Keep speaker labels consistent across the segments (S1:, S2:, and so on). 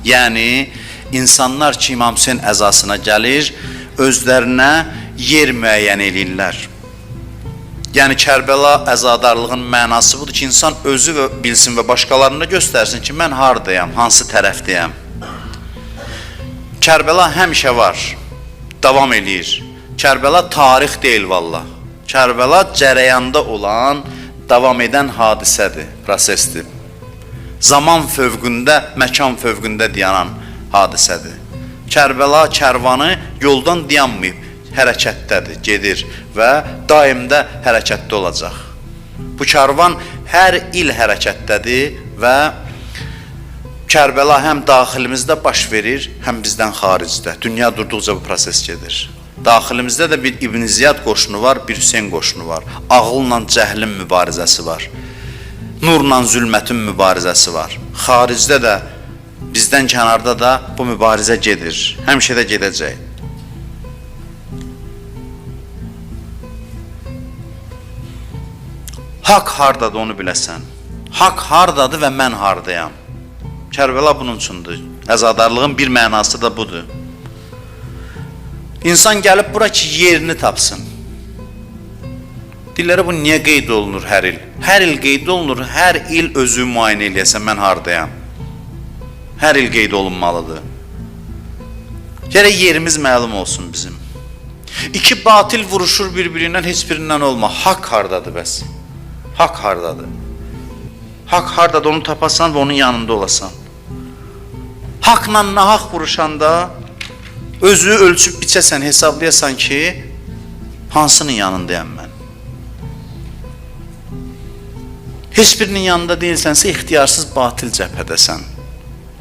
S1: Yəni, insanlar ki, İmam Hüseyin əzasına gəlir, özlərinə yer müəyyən edirlər. Yəni, Kərbəla əzadarlığın mənası budur ki, insan özü bilsin və başqalarına göstərsin ki, mən haradayam, hansı tərəfdəyəm. Kərbəla həmişə var, davam edir. Kərbəla tarix deyil valla. Kərbəla cərəyanda olan, davam edən hadisədir, prosesdir. Zaman fövqündə, məkan fövqündə dayanan hadisədir. Kərbəla kərvanı yoldan dayanmayıb, hərəkətdədir, gedir və daimdə hərəkətdə olacaq. Bu kərvan hər il hərəkətdədir və Kərbəla həm daxilimizdə baş verir, həm bizdən xaricdə. Dünya durduqca bu proses gedir. Daxilimizdə də bir İbn Ziyad qoşunu var, bir Hüseyin qoşunu var. Ağılla cəhlin mübarizəsi var. Nurla zülmətin mübarizəsi var. Xaricdə də, bizdən kənarda da bu mübarizə gedir. Həmişə də gedəcək. Haqq hardadır onu biləsən. Haqq hardadır və mən hardayam. Kərbəla bunun üçündür. Əzadarlığın bir mənası da budur. İnsan gəlib bura ki, yerini tapsın. Dillərə bu niyə qeyd olunur hər il? Hər il qeyd olunur, hər il özü müayinə eləyəsən, mən hardayam. Hər il qeyd olunmalıdır. Gərək yerimiz məlum olsun bizim. İki batil vuruşur bir-birindən, heç birindən olma. Haqq hardadır bəs? Haqq hardadır? Haqq hardadır, onu tapasan və onun yanında olasan. Haqla nahaq vuruşanda özü ölçüb biçəsən, hesablayasan ki, hansının yanındayam mən? Heç birinin yanında deyilsənsə, ixtiyarsız batil cəbhədəsən.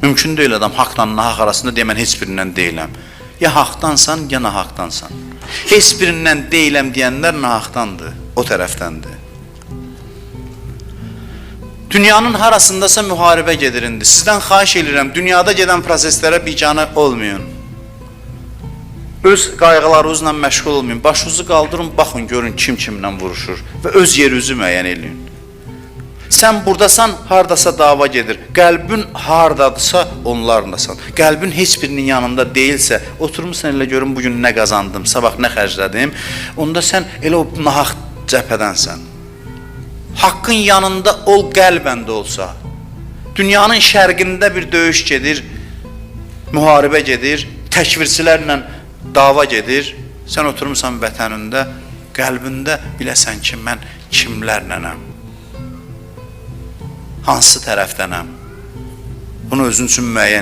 S1: Mümkün deyil adam haqla nahaq arasında deyə mən heç birindən deyiləm. Ya haqdansan, ya nahaqdansan. Heç birindən deyiləm deyənlər nahaqdandır, o tərəfdəndir. Dünyanın harasındasa müharibə gedir indi. Sizdən xahiş edirəm, dünyada gedən proseslərə biganə olmayın. Öz qayğılarınızla məşğul olmayın. Başınızı qaldırın, baxın, görün kim kimlə vuruşur və öz yerinizi müəyyən edin. Sən buradasan, hardasa dava gedir. Qəlbin hardadırsa, onlarlasan. Qəlbin heç birinin yanında deyilsə, oturmuşsan elə görün, bugün nə qazandım, sabah nə xərclədim, onda sən elə o nahaq cəbhədənsən. Haqqın yanında ol, qəlbəndə olsa. Dünyanın şərqində bir döyüş gedir, müharibə gedir, təkvirçilərlə dava gedir. Sən oturmuşsan vətənində, qəlbində biləsən ki, mən kimlərlənəm, hansı tərəfdənəm. Bunu özün üçün müəyyən